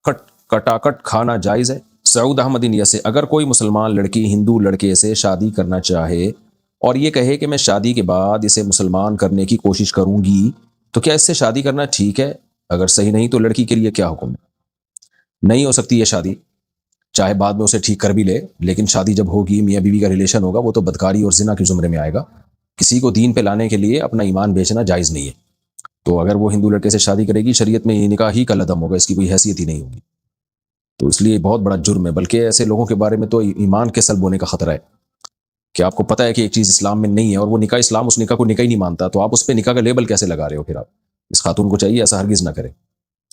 کٹ کٹاکٹ کھانا جائز ہے؟ سعود احمد انڈیا سے، اگر کوئی مسلمان لڑکی ہندو لڑکے سے شادی کرنا چاہے اور یہ کہے کہ میں شادی کے بعد اسے مسلمان کرنے کی کوشش کروں گی، تو کیا اس سے شادی کرنا ٹھیک ہے؟ اگر صحیح نہیں تو لڑکی کے لیے کیا حکم ہے؟ نہیں ہو سکتی یہ شادی، چاہے بعد میں اسے ٹھیک کر بھی لے، لیکن شادی جب ہوگی، میاں بیوی کا ریلیشن ہوگا، وہ تو بدکاری اور زنا کے زمرے میں آئے گا۔ کسی کو دین پہ لانے کے لیے اپنا ایمان بیچنا جائز نہیں ہے۔ تو اگر وہ ہندو لڑکے سے شادی کرے گی، شریعت میں یہ نکاح ہی کا لدم ہوگا، اس کی کوئی حیثیت ہی نہیں ہوگی۔ تو اس لیے بہت بڑا جرم ہے، بلکہ ایسے لوگوں کے بارے میں تو ایمان کے سلب ہونے کا خطرہ ہے کہ آپ کو پتہ ہے کہ ایک چیز اسلام میں نہیں ہے اور وہ نکاح اسلام اس نکاح کو نکاح ہی نہیں مانتا، تو آپ اس پہ نکاح کا لیبل کیسے لگا رہے ہو؟ پھر آپ اس خاتون کو چاہیے ایسا ہرگز نہ کرے۔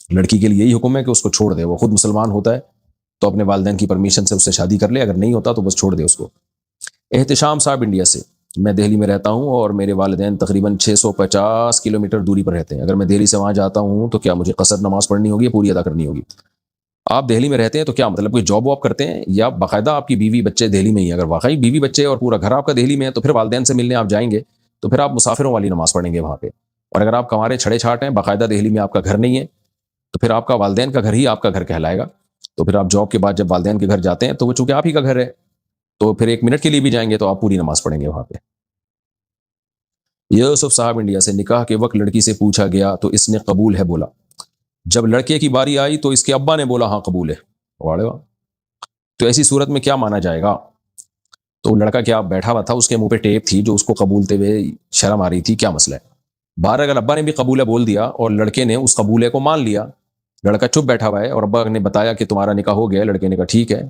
لڑکی کے لیے یہی حکم ہے کہ اس کو چھوڑ دے، وہ خود مسلمان ہوتا ہے تو اپنے والدین کی پرمیشن سے اس سے شادی کر لے، اگر نہیں ہوتا تو بس چھوڑ دے اس کو۔ احتشام صاحب انڈیا سے، میں دہلی میں رہتا ہوں اور میرے والدین تقریباً 650 کلومیٹر دوری پر رہتے ہیں، اگر میں دہلی سے وہاں جاتا ہوں تو کیا مجھے قصر نماز پڑھنی ہوگی یا پوری ادا کرنی ہوگی؟ آپ دہلی میں رہتے ہیں تو کیا مطلب کوئی جاب واب کرتے ہیں یا باقاعدہ آپ کی بیوی بچے دہلی میں ہی ہیں؟ اگر واقعی بیوی بچے اور پورا گھر آپ کا دہلی میں ہے تو پھر والدین سے ملنے آپ جائیں گے تو پھر آپ مسافروں والی نماز پڑھیں گے وہاں پہ۔ اور اگر آپ کمارے چھڑے چھاٹ ہیں، باقاعدہ دہلی میں آپ کا گھر نہیں ہے، تو پھر آپ کا والدین کا گھر ہی آپ کا گھر کہلائے گا۔ تو پھر آپ جاب کے بعد جب والدین کے گھر جاتے ہیں تو وہ چونکہ آپ ہی کا گھر ہے، تو پھر 1 منٹ کے لیے بھی جائیں گے تو آپ پوری نماز پڑھیں گے وہاں پہ۔ یوسف صاحب انڈیا سے، نکاح کے وقت لڑکی سے پوچھا گیا تو اس نے قبول ہے بولا، جب لڑکے کی باری آئی تو اس کے ابا نے بولا ہاں قبول ہے۔ واڑے واہ! تو ایسی صورت میں کیا مانا جائے گا؟ تو لڑکا کیا بیٹھا ہوا تھا، اس کے منہ پہ ٹیپ تھی جو اس کو قبولتے ہوئے شرم آ رہی تھی، کیا مسئلہ ہے؟ باہر اگر ابا نے بھی قبولہ بول دیا اور لڑکے نے اس قبولے کو مان لیا، لڑکا چپ بیٹھا ہوا ہے اور ابا نے بتایا کہ تمہارا نکاح ہو گیا، لڑکے نے کہا ٹھیک ہے،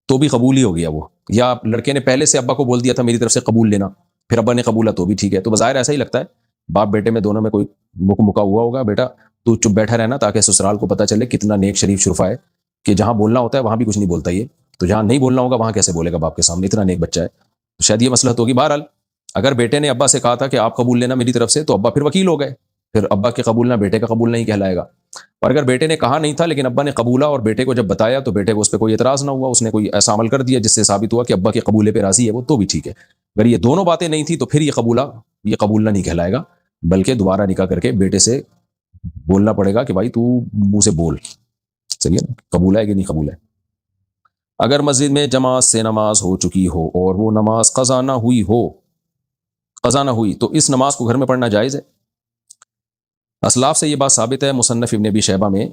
تو بھی قبول ہی ہو گیا وہ۔ یا لڑکے نے پہلے سے ابا کو بول دیا تھا میری طرف سے قبول لینا، پھر ابا نے قبولا تو بھی ٹھیک ہے۔ تو بظاہر ایسا ہی لگتا ہے باپ بیٹے میں دونوں میں کوئی مکا ہوا ہوگا، بیٹا تو چپ بیٹھا رہنا تاکہ سسرال کو پتہ چلے کتنا نیک شریف شرفا ہے، کہ جہاں بولنا ہوتا ہے وہاں بھی کچھ نہیں بولتا یہ، تو جہاں نہیں بولنا ہوگا وہاں کیسے بولے گا باپ کے سامنے، اتنا نیک بچہ ہے۔ تو شاید یہ مسئلہ ہوگی۔ بہرحال اگر بیٹے نے ابا سے کہا تھا کہ آپ قبول لینا میری طرف سے، تو ابا پھر وکیل ہو گئے، پھر ابا کے قبولنا بیٹے کا قبول نہیں کہلائے گا۔ اور اگر بیٹے نے کہا نہیں تھا لیکن ابا نے قبولا اور بیٹے کو جب بتایا تو بیٹے کو اس پہ کوئی اعتراض نہ ہوا، اس نے کوئی ایسا عمل کر دیا جس سے ثابت ہوا کہ ابا کے قبولے پہ راضی ہے وہ، تو بھی ٹھیک ہے۔ اگر یہ دونوں باتیں نہیں تھی تو پھر یہ قبولنا نہیں کہلائے گا، بلکہ دوبارہ نکاح کر کے بیٹے سے بولنا پڑے گا کہ بھائی تو منہ سے بول، صحیح ہے نا، قبول ہے کہ نہیں قبول ہے۔ اگر مسجد میں جماعت سے نماز ہو چکی ہو اور وہ نماز قضا نہ ہوئی تو اس نماز کو گھر میں پڑھنا جائز ہے؟ اسلاف سے یہ بات ثابت ہے، مصنف ابن ابی شیبہ میں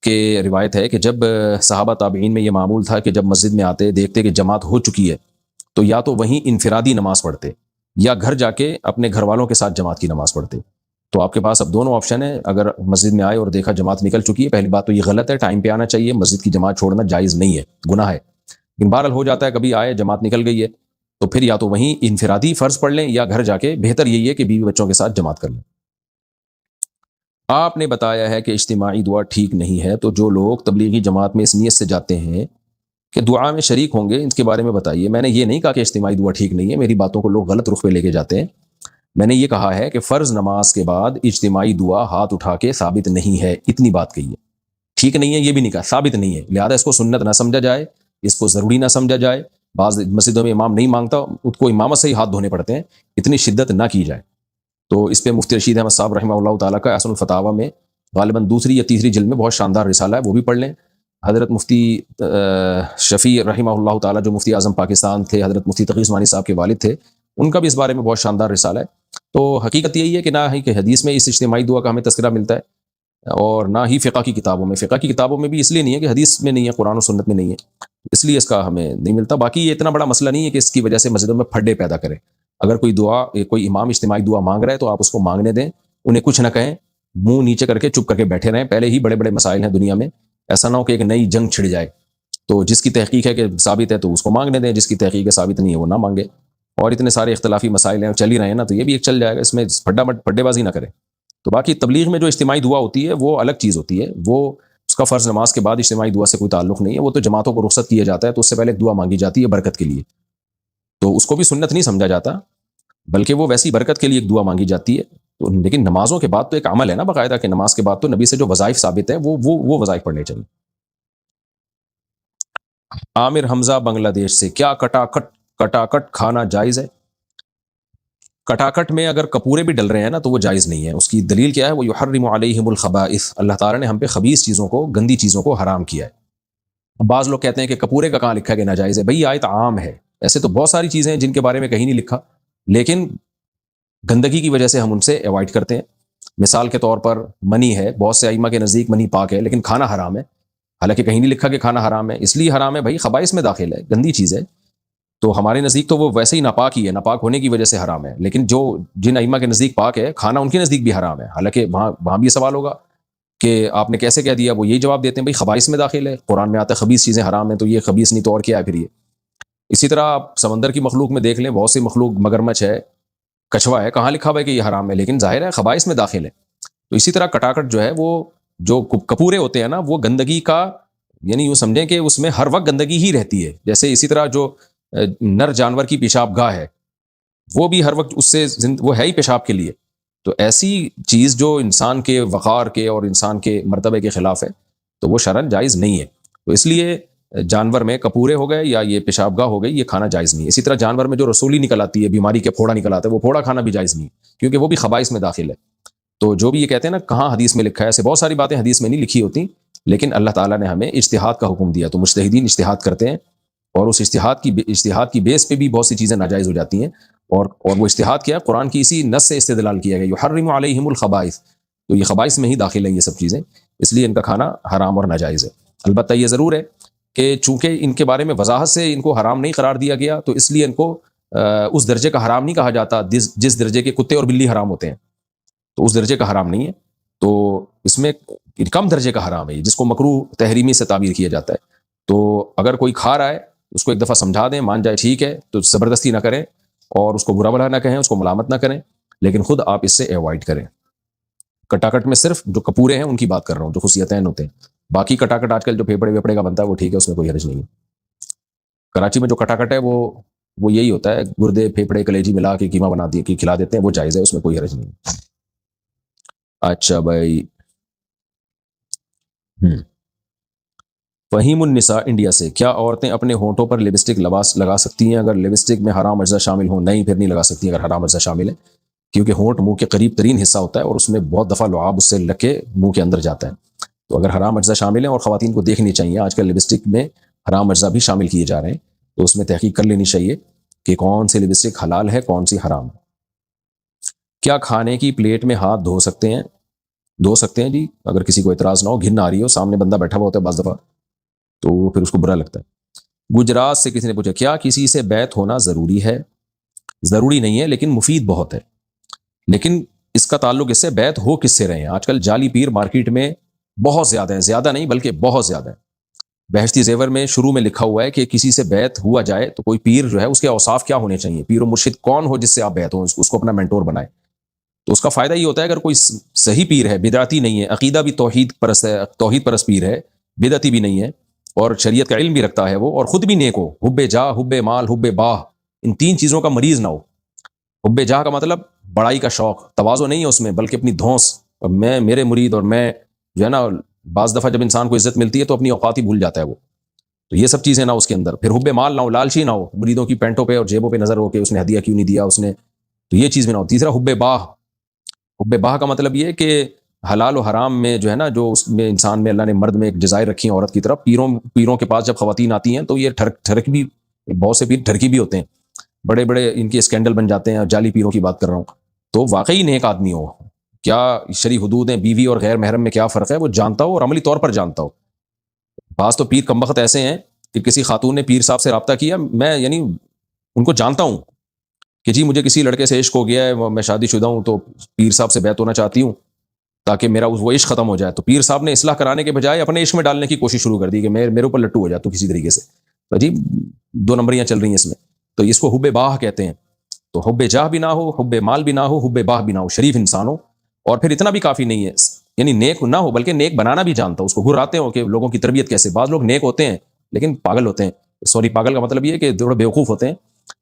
کہ روایت ہے کہ جب صحابہ تابعین میں یہ معمول تھا کہ جب مسجد میں آتے دیکھتے کہ جماعت ہو چکی ہے تو یا تو وہیں انفرادی نماز پڑھتے یا گھر جا کے اپنے گھر والوں کے ساتھ جماعت کی نماز پڑھتے۔ تو آپ کے پاس اب دونوں آپشن ہیں، اگر مسجد میں آئے اور دیکھا جماعت نکل چکی ہے، پہلی بات تو یہ غلط ہے، ٹائم پہ آنا چاہیے، مسجد کی جماعت چھوڑنا جائز نہیں ہے، گناہ ہے۔ لیکن بہرحال ہو جاتا ہے کبھی آئے جماعت نکل گئی ہے تو پھر یا تو وہیں انفرادی فرض پڑھ لیں یا گھر جا کے، بہتر یہی ہے کہ بیوی بچوں کے ساتھ جماعت کر لیں۔ آپ نے بتایا ہے کہ اجتماعی دعا ٹھیک نہیں ہے، تو جو لوگ تبلیغی جماعت میں اس نیت سے جاتے ہیں کہ دعا میں شریک ہوں گے، ان کے بارے میں بتائیے۔ میں نے یہ نہیں کہا کہ اجتماعی دعا ٹھیک نہیں ہے، میری باتوں کو لوگ غلط رخ پہ لے کے جاتے ہیں۔ میں نے یہ کہا ہے کہ فرض نماز کے بعد اجتماعی دعا ہاتھ اٹھا کے ثابت نہیں ہے، اتنی بات کہی ہے۔ ٹھیک نہیں ہے یہ بھی نہیں کہا، ثابت نہیں ہے، لہذا اس کو سنت نہ سمجھا جائے، اس کو ضروری نہ سمجھا جائے۔ بعض مسجدوں میں امام نہیں مانگتا، اس کو امامت سے ہی ہاتھ دھونے پڑتے ہیں، اتنی شدت نہ کی جائے۔ تو اس پہ مفتی رشید احمد صاحب رحمہ اللہ تعالیٰ کا احسن الفتاوی میں غالباً 2 یا 3 جلد میں بہت شاندار رسالہ ہے، وہ بھی پڑھ لیں۔ حضرت مفتی شفیع رحمہ اللہ تعالیٰ جو مفتی اعظم پاکستان تھے، حضرت مفتی تقی عثمانی صاحب کے والد تھے، ان کا بھی اس بارے میں بہت شاندار رسالہ ہے۔ تو حقیقت یہی ہے کہ نہ ہی کہ حدیث میں اس اجتماعی دعا کا ہمیں تذکرہ ملتا ہے اور نہ ہی فقہ کی کتابوں میں۔ فقہ کی کتابوں میں بھی اس لیے نہیں ہے کہ حدیث میں نہیں ہے، قرآن و سنت میں نہیں ہے، اس لیے اس کا ہمیں نہیں ملتا۔ باقی یہ اتنا بڑا مسئلہ نہیں ہے کہ اس کی وجہ سے مسجدوں میں پھڈے پیدا کریں۔ اگر کوئی امام اجتماعی دعا مانگ رہا ہے تو آپ اس کو مانگنے دیں، انہیں کچھ نہ کہیں، منہ نیچے کر کے چپ کر کے بیٹھے رہیں۔ پہلے ہی بڑے بڑے مسائل ہیں دنیا میں، ایسا نہ ہو کہ ایک نئی جنگ چھڑ جائے۔ تو جس کی تحقیق ہے کہ ثابت ہے تو اس کو مانگنے دیں، جس کی تحقیق ہے ثابت نہیں ہے وہ نہ مانگے۔ اور اتنے سارے اختلافی مسائل ہیں چل ہی رہے ہیں نا، تو یہ بھی ایک چل جائے گا، اس میں پھڈے بازی نہ کریں۔ تو باقی تبلیغ میں جو اجتماعی دعا ہوتی ہے وہ الگ چیز ہوتی ہے، وہ اس کا فرض نماز کے بعد اجتماعی دعا سے کوئی تعلق نہیں ہے، وہ تو جماعتوں کو رخصت کیا جاتا ہے تو اس سے پہلے ایک دعا مانگی جاتی ہے برکت کے لیے، تو اس کو بھی سنت نہیں سمجھا جاتا، بلکہ وہ ویسی برکت کے لیے ایک دعا مانگی جاتی ہے۔ لیکن نمازوں کے بعد تو ایک عمل ہے نا باقاعدہ، کہ نماز کے بعد تو نبی سے جو وظائف ثابت ہے وہ وظائف پڑھنے چاہیے۔ عامر حمزہ بنگلہ دیش سے، کیا کٹاکٹ کھانا جائز ہے؟ کٹاکٹ میں اگر کپورے بھی ڈل رہے ہیں نا تو وہ جائز نہیں ہے. اس کی دلیل کیا ہے؟ وہ یحرم علیہم الخبائث، اللہ تعالیٰ نے ہم پہ خبیث چیزوں کو، گندی چیزوں کو حرام کیا ہے. اب بعض لوگ کہتے ہیں کہ کپورے کا کہاں لکھا کہ ناجائز ہے؟ بھئی آیت عام ہے، ایسے تو بہت ساری چیزیں ہیں جن کے بارے میں کہیں نہیں لکھا، لیکن گندگی کی وجہ سے ہم ان سے ایوائڈ کرتے ہیں. مثال کے طور پر منی ہے، بہت سے ائمہ کے نزدیک منی پاک ہے لیکن کھانا حرام ہے، حالانکہ کہیں نہیں لکھا کہ کھانا حرام ہے. اس لیے حرام ہے بھائی خبائث میں داخل ہے، گندی چیز ہے، تو ہمارے نزدیک تو وہ ویسے ہی ناپاک ہی ہے، ناپاک ہونے کی وجہ سے حرام ہے. لیکن جو جن ائمہ کے نزدیک پاک ہے، کھانا ان کے نزدیک بھی حرام ہے. حالانکہ وہاں بھی یہ سوال ہوگا کہ آپ نے کیسے کہہ دیا؟ وہ یہی جواب دیتے ہیں بھائی خبائث میں داخل ہے، قرآن میں آتا ہے خبیث چیزیں حرام ہیں، تو یہ خبیث نہیں تو اور کیا ہے پھر یہ. اسی طرح آپ سمندر کی مخلوق میں دیکھ لیں، بہت سی مخلوق، مگرمچھ ہے، کچھوا ہے، کہاں لکھا ہوا ہے کہ یہ حرام ہے؟ لیکن ظاہر ہے خبائث میں داخل ہے. تو اسی طرح کٹاکٹ جو ہے، وہ جو کپورے ہوتے ہیں نا، وہ گندگی کا، یعنی یوں سمجھیں کہ اس میں ہر وقت گندگی ہی رہتی ہے. جیسے اسی طرح جو نر جانور کی پیشاب گاہ ہے، وہ بھی ہر وقت اس سے وہ ہے ہی پیشاب کے لیے. تو ایسی چیز جو انسان کے وقار کے اور انسان کے مرتبے کے خلاف ہے، تو وہ شرعاً جائز نہیں ہے. تو اس لیے جانور میں کپورے ہو گئے یا یہ پیشاب گاہ ہو گئی، یہ کھانا جائز نہیں ہے. اسی طرح جانور میں جو رسولی نکل آتی ہے، بیماری کے پھوڑا نکل آتا ہے، وہ پھوڑا کھانا بھی جائز نہیں ہے، کیونکہ وہ بھی خبائث میں داخل ہے. تو جو بھی یہ کہتے ہیں نا کہاں حدیث میں لکھا ہے، ایسے بہت ساری باتیں حدیث میں نہیں لکھی ہوتی، لیکن اللہ تعالیٰ نے ہمیں اجتہاد کا حکم دیا. تو مجتہدین اجتہاد کرتے ہیں، اور اس اجتہاد کی بیس پہ بھی بہت سی چیزیں ناجائز ہو جاتی ہیں. اور وہ اجتہاد کیا ہے؟ قرآن کی اسی نص سے استدلال کیا گیا، یحرم علیہم الخبائث. تو یہ خبائث میں ہی داخل ہیں یہ سب چیزیں، اس لیے ان کا کھانا حرام اور ناجائز ہے. البتہ یہ ضرور ہے کہ چونکہ ان کے بارے میں وضاحت سے ان کو حرام نہیں قرار دیا گیا، تو اس لیے ان کو اس درجے کا حرام نہیں کہا جاتا جس درجے کے کتے اور بلی حرام ہوتے ہیں. تو اس درجے کا حرام نہیں ہے، تو اس میں کم درجے کا حرام ہے جس کو مکروہ تحریمی سے تعبیر کیا جاتا ہے. تو اگر کوئی کھا رہا ہے اس کو ایک دفعہ سمجھا دیں، مان جائے ٹھیک ہے، تو زبردستی نہ کریں اور اس کو برا بھلا نہ کہیں، اس کو ملامت نہ کریں، لیکن خود آپ اس سے ایوائڈ کریں. کٹاکٹ میں صرف جو کپورے ہیں ان کی بات کر رہا ہوں، جو خصیتین ہوتے ہیں. باقی کٹاکٹ آج کل جو پھیپڑے ویپڑے کا بنتا ہے وہ ٹھیک ہے، اس میں کوئی حرج نہیں ہے. کراچی میں جو کٹاکٹ ہے وہ یہی ہوتا ہے، گردے پھیپڑے کلیجی ملا کے قیمہ بنا دی کھلا دیتے ہیں، وہ جائز ہے، اس میں کوئی حرج نہیں ہے. اچھا بھائی، فہیم النساء انڈیا سے، کیا عورتیں اپنے ہونٹوں پر لپسٹک لگا سکتی ہیں اگر لپسٹک میں حرام اجزاء شامل ہوں؟ نہیں، پھر نہیں لگا سکتی اگر حرام اجزاء شامل ہے، کیونکہ ہونٹ منہ کے قریب ترین حصہ ہوتا ہے اور اس میں بہت دفعہ لعاب اس سے لگ کے منہ کے اندر جاتا ہے. تو اگر حرام اجزاء شامل ہیں، اور خواتین کو دیکھنی چاہیے، آج کل لپسٹک میں حرام اجزاء بھی شامل کیے جا رہے ہیں، تو اس میں تحقیق کر لینی چاہیے کہ کون سی لپسٹک حلال ہے، کون سی حرام ہے. کیا کھانے کی پلیٹ میں ہاتھ دھو سکتے ہیں جی، اگر کسی کو اعتراض نہ ہو، گھن آ رہی ہو، سامنے بندہ بیٹھا ہوا ہوتا ہے بعض دفعہ، تو پھر اس کو برا لگتا ہے. گجرات سے کسی نے پوچھا، کیا کسی سے بیعت ہونا ضروری ہے؟ ضروری نہیں ہے، لیکن مفید بہت ہے. لیکن اس کا تعلق اس سے بیعت ہو کس سے رہے ہیں. آج کل جعلی پیر مارکیٹ میں بہت زیادہ ہیں، زیادہ نہیں بلکہ بہت زیادہ ہیں. بہشتی زیور میں شروع میں لکھا ہوا ہے کہ کسی سے بیعت ہوا جائے تو کوئی پیر جو ہے اس کے اوصاف کیا ہونے چاہیے، پیر و مرشد کون ہو جس سے آپ بیعت ہو، اس کو اپنا مینٹور بنائے. تو اس کا فائدہ یہ ہوتا ہے اگر کوئی صحیح پیر ہے، بدعتی نہیں ہے، عقیدہ بھی توحید پرست ہے، توحید پرست پیر ہے، بدعتی بھی نہیں ہے، اور شریعت کا علم بھی رکھتا ہے وہ، اور خود بھی نیک ہو، حب جاہ، حب مال، حب باہ، ان تین چیزوں کا مریض نہ ہو. حب جاہ کا مطلب بڑائی کا شوق، تواضع نہیں ہے اس میں، بلکہ اپنی دھونس، اور میں میرے مرید، اور میں جو ہے نا، بعض دفعہ جب انسان کو عزت ملتی ہے تو اپنی اوقات ہی بھول جاتا ہے وہ. تو یہ سب چیزیں نہ اس کے اندر. پھر حب مال نہ ہو، لالچی نہ ہو، مریدوں کی پینٹوں پہ اور جیبوں پہ نظر ہو کہ اس نے ہدیہ کیوں نہیں دیا اس نے، تو یہ چیز بھی نہ ہو. تیسرا حب باہ. حب باہ کا مطلب یہ کہ حلال و حرام میں جو ہے نا، جو اس میں انسان میں اللہ نے مرد میں ایک جزائر رکھی ہیں عورت کی طرف. پیروں کے پاس جب خواتین آتی ہیں تو یہ ٹھرک بھی، بہت سے پیر ٹھرکی بھی ہوتے ہیں، بڑے بڑے ان کے اسکینڈل بن جاتے ہیں. جعلی پیروں کی بات کر رہا ہوں. تو واقعی نیک آدمی ہو، کیا شرعی حدود ہیں، بیوی اور غیر محرم میں کیا فرق ہے، وہ جانتا ہو اور عملی طور پر جانتا ہو. بعض تو پیر کمبخت ایسے ہیں کہ کسی خاتون نے پیر صاحب سے رابطہ کیا، میں یعنی ان کو جانتا ہوں کہ جی مجھے کسی لڑکے سے عشق ہو گیا ہے، میں شادی شدہ ہوں، تو پیر صاحب سے بیعت ہونا چاہتی ہوں تاکہ میرا وہ عشق ختم ہو جائے. تو پیر صاحب نے اصلاح کرانے کے بجائے اپنے عشق میں ڈالنے کی کوشش شروع کر دی کہ میرے اوپر لٹو ہو جا تو کسی طریقے سے. تو جی دو نمبریاں چل رہی ہیں اس میں. تو اس کو حب باہ کہتے ہیں. تو حب جاہ بھی نہ ہو، حب مال بھی نہ ہو، حب باہ بھی نہ ہو، شریف انسان ہو. اور پھر اتنا بھی کافی نہیں ہے، یعنی نیک نہ ہو بلکہ نیک بنانا بھی جانتا ہو. اس کو گھراتے ہو کہ لوگوں کی تربیت کیسے. بعض لوگ نیک ہوتے ہیں لیکن پاگل ہوتے ہیں. سوری، پاگل کا مطلب یہ ہے کہ تھوڑے بیوقوف ہوتے ہیں،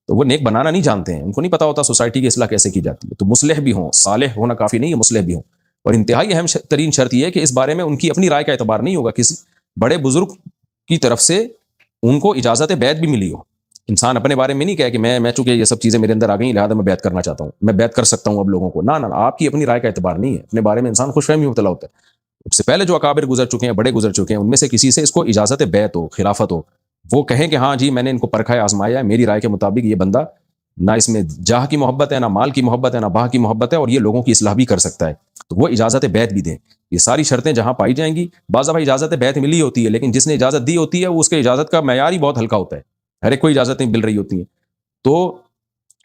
تو وہ نیک بنانا نہیں جانتے ہیں، ان کو نہیں پتا ہوتا سوسائٹی کی اصلاح کیسے کی جاتی ہے. تو مصلح بھی ہوں، صالح ہونا کافی نہیں ہے، مصلح بھی ہوں. اور انتہائی اہم ترین شرط یہ ہے کہ اس بارے میں ان کی اپنی رائے کا اعتبار نہیں ہوگا، کسی بڑے بزرگ کی طرف سے ان کو اجازت بیعت بھی ملی ہو انسان اپنے بارے میں نہیں کہے کہ میں چونکہ یہ سب چیزیں میرے اندر آ گئی لہٰذا میں بیعت کرنا چاہتا ہوں، میں بیعت کر سکتا ہوں اب لوگوں کو، نہ آپ کی اپنی رائے کا اعتبار نہیں ہے، اپنے بارے میں انسان خوش فہمی مبتلا ہوتا ہے۔ اس سے پہلے جو اکابر گزر چکے ہیں، بڑے گزر چکے ہیں، ان میں سے کسی سے اس کو اجازت بیعت ہو، خلافت ہو، وہ کہیں کہ ہاں جی میں نے ان کو پرکھا ہے، آزمایا ہے، میری رائے کے مطابق یہ بندہ نہ اس میں جاہ کی محبت ہے، نہ مال کی محبت ہے، نہ باہ کی محبت ہے، اور یہ لوگوں کی اصلاح بھی کر سکتا ہے، تو وہ اجازت بیعت بھی دیں۔ یہ ساری شرطیں جہاں پائی جائیں گی، بعض دفعہ اجازت بیعت ملی ہوتی ہے لیکن جس نے اجازت دی ہوتی ہے وہ اس کے اجازت کا معیار ہی بہت ہلکا ہوتا ہے، ہر ایک کو اجازتیں مل رہی ہوتی ہیں۔ تو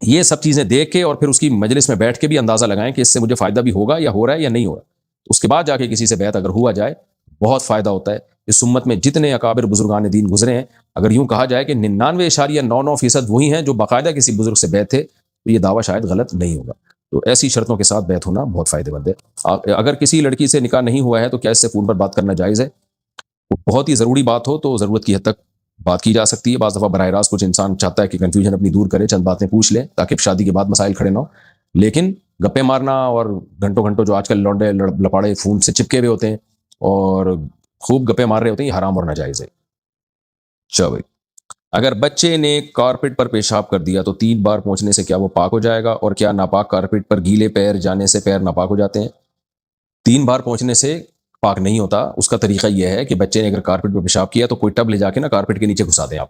یہ سب چیزیں دیکھ کے اور پھر اس کی مجلس میں بیٹھ کے بھی اندازہ لگائیں کہ اس سے مجھے فائدہ بھی ہوگا یا ہو رہا ہے یا نہیں ہو رہا، اس کے بعد جا کے کسی سے بیعت اگر ہوا جائے بہت فائدہ ہوتا ہے۔ اس امت میں جتنے اکابر بزرگان دین گزرے ہیں، اگر یوں کہا جائے کہ 99.99% وہی ہیں جو باقاعدہ کسی بزرگ سے بیعت تھے، تو یہ دعویٰ شاید غلط نہیں ہوگا۔ تو ایسی شرطوں کے ساتھ بیعت ہونا بہت فائدہ مند ہے۔ اگر کسی لڑکی سے نکاح نہیں ہوا ہے تو کیا اس سے فون پر بات کرنا جائز ہے؟ بہت ہی ضروری بات ہو تو ضرورت کی حد تک بات کی جا سکتی ہے، بعض دفعہ براہ راست کچھ انسان چاہتا ہے کہ کنفیوژن اپنی دور کرے، چند باتیں پوچھ لے تاکہ شادی کے بعد مسائل کھڑے نہ ہو، لیکن گپے مارنا اور گھنٹوں گھنٹوں جو آج کل لونڈے لپاڑے فون سے چپکے ہوئے ہوتے ہیں اور خوب گپے مار رہے ہوتے ہیں، یہ حرام اور ناجائز ہے۔ چلو بھائی، اگر بچے نے کارپیٹ پر پیشاب کر دیا تو 3 بار پہنچنے سے کیا وہ پاک ہو جائے گا، اور کیا ناپاک کارپیٹ پر گیلے پیر جانے سے پیر ناپاک ہو جاتے ہیں؟ 3 بار پہنچنے سے پاک نہیں ہوتا۔ اس کا طریقہ یہ ہے کہ بچے نے اگر کارپیٹ پر پیشاب کیا تو کوئی ٹب لے جا کے نا کارپیٹ کے نیچے گھسا دیں آپ،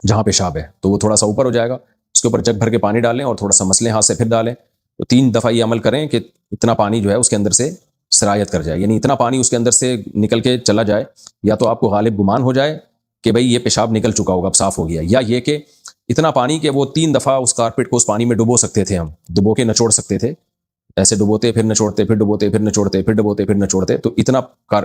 جہاں پیشاب ہے تو وہ تھوڑا سا اوپر ہو جائے گا، اس کے اوپر جگ بھر کے پانی ڈالیں اور تھوڑا سا مسلیں ہاتھ سے پھر ڈالیں، تو 3 دفعہ یہ عمل کریں کہ اتنا پانی جو ہے اس کے اندر سے سرایت کر جائے، یعنی اتنا پانی اس کے اندر سے نکل کے چلا جائے، یا تو آپ کو غالب گمان ہو جائے کہ بھئی یہ پیشاب نکل چکا ہوگا، اب صاف ہو گیا، یا یہ کہ اتنا پانی کہ وہ 3 دفعہ اس کارپیٹ کو اس پانی میں ڈبو سکتے تھے، ہم ڈبو کے نچوڑ سکتے تھے، ایسے ڈبوتے پھر نچوڑتے، پھر ڈبوتے پھر نچوڑتے، پھر ڈبوتے پھر نچوڑتے، تو اتنا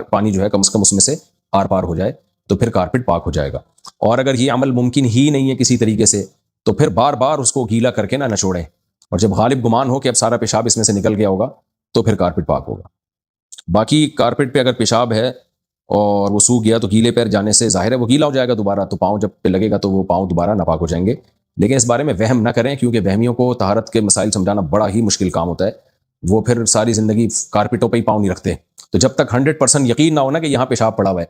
پانی جو ہے کم از کم اس میں سے آر پار ہو جائے تو پھر کارپیٹ پاک ہو جائے گا۔ اور اگر یہ عمل ممکن ہی نہیں ہے کسی طریقے سے تو پھر بار بار اس کو گیلا کر کے نہ نچوڑیں، اور جب غالب گمان ہو کہ اب سارا پیشاب اس میں سے نکل گیا ہوگا تو پھر کارپیٹ پاک ہوگا۔ باقی کارپیٹ پہ اگر پیشاب ہے اور وہ سوکھ گیا تو گیلے پیر جانے سے ظاہر ہے وہ گیلا ہو جائے گا دوبارہ، تو پاؤں جب پہ لگے گا تو وہ پاؤں دوبارہ ناپاک ہو جائیں گے، لیکن اس بارے میں وہم نہ کریں کیونکہ وہمیوں کو طہارت کے مسائل سمجھانا بڑا ہی مشکل کام ہوتا ہے، وہ پھر ساری زندگی کارپیٹوں پہ ہی پاؤں نہیں رکھتے، تو جب تک 100% یقین نہ ہونا کہ یہاں پیشاب پڑا ہوا ہے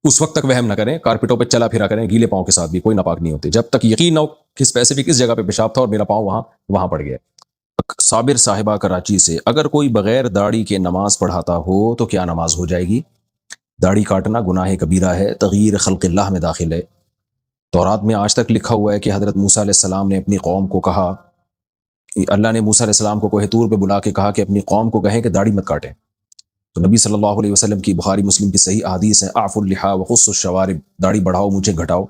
اس وقت تک وہم نہ کریں، کارپیٹوں پہ چلا پھرا کریں، گیلے پاؤں کے ساتھ بھی کوئی ناپاک نہیں ہوتے، جب تک یقین نہ ہو کہ اسپیسیفک اس جگہ پہ پیشاب تھا اور میرا پاؤں وہاں پڑ گیا۔ صابر صاحبہ کراچی سے، اگر کوئی بغیر داڑھی کے نماز پڑھاتا ہو تو کیا نماز ہو جائے گی؟ داڑھی کاٹنا گناہ کبیرہ ہے، تغییر خلق اللہ میں داخل ہے۔ تورات میں آج تک لکھا ہوا ہے کہ حضرت موسیٰ علیہ السلام نے اپنی قوم کو کہا، اللہ نے موسیٰ علیہ السلام کو کوہ طور پہ بلا کے کہا کہ اپنی قوم کو کہیں کہ داڑھی مت کاٹیں، تو نبی صلی اللہ علیہ وسلم کی بخاری مسلم کی صحیح احادیث ہے، اعفوا اللحیٰ وقصوا الشوارب، داڑھی بڑھاؤ مونچھیں گھٹاؤ،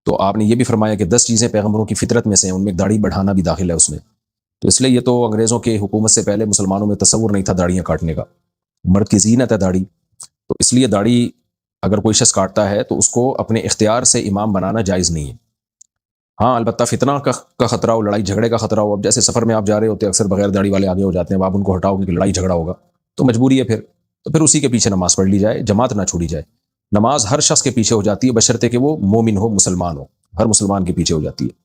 تو آپ نے یہ بھی فرمایا کہ 10 چیزیں پیغمبروں کی فطرت میں سے ہیں، ان میں داڑھی بڑھانا بھی داخل ہے اس میں، تو اس لیے یہ تو انگریزوں کے حکومت سے پہلے مسلمانوں میں تصور نہیں تھا داڑیاں کاٹنے کا، مرد کی زینت ہے داڑھی، تو اس لیے داڑھی اگر کوئی شخص کاٹتا ہے تو اس کو اپنے اختیار سے امام بنانا جائز نہیں ہے۔ ہاں البتہ فتنہ کا خطرہ ہو، لڑائی جھگڑے کا خطرہ ہو، اب جیسے سفر میں آپ جا رہے ہوتے ہیں اکثر بغیر داڑھی والے آگے ہو جاتے ہیں، اب آپ ان کو ہٹاؤ کہ لڑائی جھگڑا ہوگا تو مجبوری ہے، پھر اسی کے پیچھے نماز پڑھ لی جائے، جماعت نہ چھوڑی جائے۔ نماز ہر شخص کے پیچھے ہو جاتی ہے بشرطے کہ وہ مومن ہو، مسلمان ہو، ہر مسلمان کے پیچھے ہو جاتی ہے۔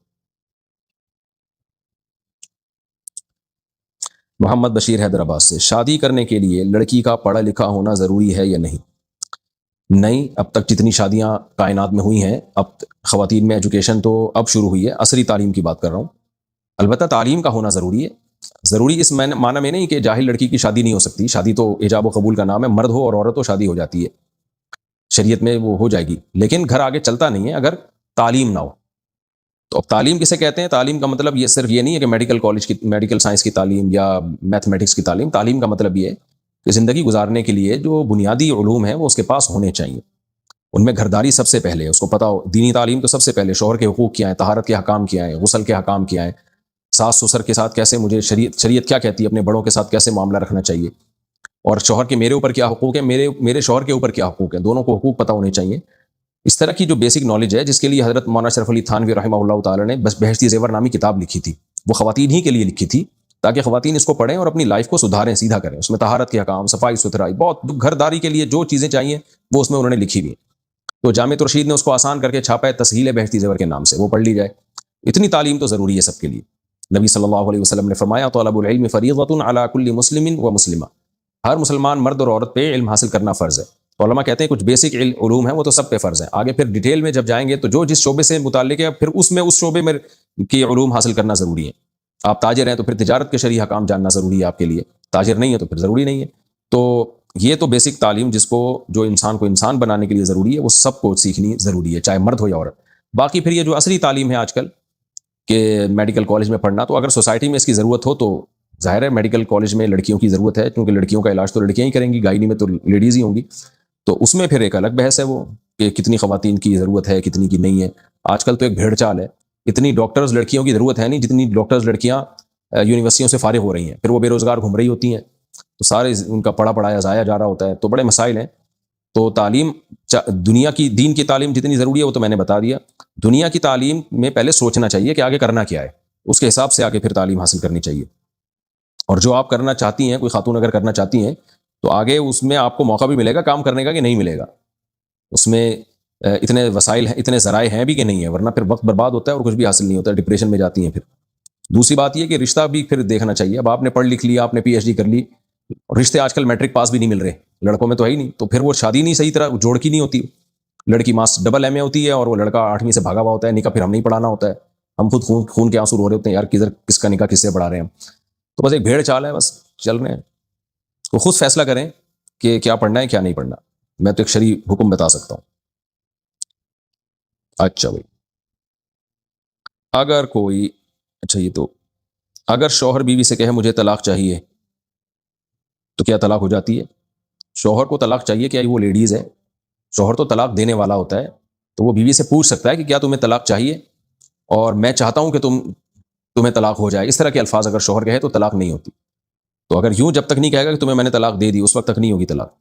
محمد بشیر حیدرآباد سے، شادی کرنے کے لیے لڑکی کا پڑھا لکھا ہونا ضروری ہے یا نہیں؟ نہیں، اب تک جتنی شادیاں کائنات میں ہوئی ہیں، اب خواتین میں ایجوکیشن تو اب شروع ہوئی ہے، عصری تعلیم کی بات کر رہا ہوں، البتہ تعلیم کا ہونا ضروری ہے، ضروری اس معنی میں نہیں کہ جاہل لڑکی کی شادی نہیں ہو سکتی، شادی تو ایجاب و قبول کا نام ہے، مرد ہو اور عورت ہو شادی ہو جاتی ہے، شریعت میں وہ ہو جائے گی، لیکن گھر آگے چلتا نہیں ہے اگر تعلیم نہ ہو۔ تو اب تعلیم کسے کہتے ہیں؟ تعلیم کا مطلب یہ صرف یہ نہیں ہے کہ میڈیکل کالج کی میڈیکل سائنس کی تعلیم یا میتھمیٹکس کی تعلیم، تعلیم کا مطلب یہ ہے کہ زندگی گزارنے کے لیے جو بنیادی علوم ہیں وہ اس کے پاس ہونے چاہیے، ان میں گھرداری سب سے پہلے ہے، اس کو پتہ ہو، دینی تعلیم تو سب سے پہلے، شوہر کے حقوق کیا ہیں، طہارت کے حکام کیا ہیں، غسل کے حکام کیا ہیں، ساس سسر کے ساتھ کیسے مجھے شریعت کیا کہتی ہے، اپنے بڑوں کے ساتھ کیسے معاملہ رکھنا چاہیے، اور شوہر کے میرے اوپر کیا حقوق ہیں، میرے شوہر کے اوپر کیا حقوق ہیں، دونوں کو حقوق پتہ ہونے چاہیے۔ اس طرح کی جو بیسک نالج ہے، جس کے لیے حضرت مولانا اشرف علی تھانوی رحمہ اللہ تعالی نے بس بہشتی زیور نامی کتاب لکھی تھی، وہ خواتین ہی کے لیے لکھی تھی تاکہ خواتین اس کو پڑھیں اور اپنی لائف کو سدھاریں، سیدھا کریں، اس میں طہارت کے حکام، صفائی ستھرائی، بہت گھرداری کے لیے جو چیزیں چاہیے وہ اس میں انہوں نے لکھی ہوئی، تو جامع رشید نے اس کو آسان کر کے چھاپا ہے تسہیل بہشتی زیور کے نام سے، وہ پڑھ لی جائے۔ اتنی تعلیم تو ضروری ہے سب کے لیے، نبی صلی اللہ علیہ وسلم نے فرمایا طلب العلم فریضۃ علی کل مسلم و مسلمہ، ہر مسلمان مرد اور عورت پہ علم حاصل کرنا فرض ہے، علماء کہتے ہیں کچھ بیسک علوم ہیں وہ تو سب پہ فرض ہیں، آگے پھر ڈیٹیل میں جب جائیں گے تو جو جس شعبے سے متعلق ہے پھر اس شعبے میں کی علوم حاصل کرنا ضروری ہے. آپ تاجر ہیں تو پھر تجارت کے شرعی حکام جاننا ضروری ہے آپ کے لیے، تاجر نہیں ہے تو پھر ضروری نہیں ہے. تو یہ تو بیسک تعلیم جس کو جو انسان کو انسان بنانے کے لیے ضروری ہے وہ سب کو سیکھنی ضروری ہے، چاہے مرد ہو یا عورت. باقی پھر یہ جو عصری تعلیم ہے آج کل کہ میڈیکل کالج میں پڑھنا، تو اگر سوسائٹی میں اس کی ضرورت ہو تو ظاہر ہے میڈیکل کالج میں لڑکیوں کی ضرورت ہے، کیونکہ لڑکیوں کا علاج تو لڑکیاں ہی کریں گی، گائنی میں تو لیڈیز ہی ہوں گی. تو اس میں پھر ایک الگ بحث ہے وہ کہ کتنی خواتین کی ضرورت ہے کتنی کی نہیں ہے. آج کل تو ایک بھیڑ چال ہے، اتنی ڈاکٹرز لڑکیوں کی ضرورت ہے نہیں جتنی ڈاکٹرز لڑکیاں یونیورسٹیوں سے فارغ ہو رہی ہیں، پھر وہ بے روزگار گھوم رہی ہوتی ہیں، تو سارے ان کا پڑھایا ضائع جا رہا ہوتا ہے. تو بڑے مسائل ہیں. تو تعلیم دنیا کی دین کی تعلیم جتنی ضروری ہے وہ تو میں نے بتا دیا. دنیا کی تعلیم میں پہلے سوچنا چاہیے کہ آگے کرنا کیا ہے، اس کے حساب سے آگے پھر تعلیم حاصل کرنی چاہیے. اور جو آپ کرنا چاہتی ہیں، کوئی خاتون اگر کرنا چاہتی ہیں تو آگے اس میں آپ کو موقع بھی ملے گا کام کرنے کا کہ نہیں ملے گا. اس میں اتنے وسائل ہیں، اتنے ذرائع ہیں بھی کہ نہیں ہے، ورنہ پھر وقت برباد ہوتا ہے اور کچھ بھی حاصل نہیں ہوتا ہے، ڈپریشن میں جاتی ہیں. پھر دوسری بات یہ کہ رشتہ بھی پھر دیکھنا چاہیے. اب آپ نے پڑھ لکھ لیا، آپ نے پی ایچ ڈی کر لی، اور رشتے آج کل میٹرک پاس بھی نہیں مل رہے، لڑکوں میں تو ہے ہی نہیں، تو پھر وہ شادی نہیں صحیح طرح جوڑ کی نہیں ہوتی. لڑکی ماس ڈبل ایم اے ہوتی ہے اور وہ لڑکا 8ویں سے بھاگا ہوا ہوتا ہے، نکاح پھر ہم نہیں پڑھانا ہوتا ہے، ہم خود خون کے آنسو رو رہے ہوتے ہیں یار کدھر کس کا نکاح کس سے پڑھا رہے ہیں ہم. تو بس ایک بھیڑ چال ہے، بس چل رہے ہیں. وہ خود فیصلہ کریں کہ کیا پڑھنا ہے کیا نہیں پڑھنا. میں تو ایک شرعی حکم بتا سکتا ہوں. اچھا بھائی، اگر کوئی یہ تو اگر شوہر بیوی سے کہے مجھے طلاق چاہیے تو کیا طلاق ہو جاتی ہے؟ شوہر کو طلاق چاہیے، کیا وہ لیڈیز ہے؟ شوہر تو طلاق دینے والا ہوتا ہے، تو وہ بیوی سے پوچھ سکتا ہے کہ کیا تمہیں طلاق چاہیے، اور میں چاہتا ہوں کہ تمہیں طلاق ہو جائے. اس طرح کے الفاظ اگر شوہر کہے تو طلاق نہیں ہوتی. تو اگر یوں جب تک نہیں کہے گا کہ تمہیں میں نے طلاق دے دی اس وقت تک نہیں ہوگی طلاق.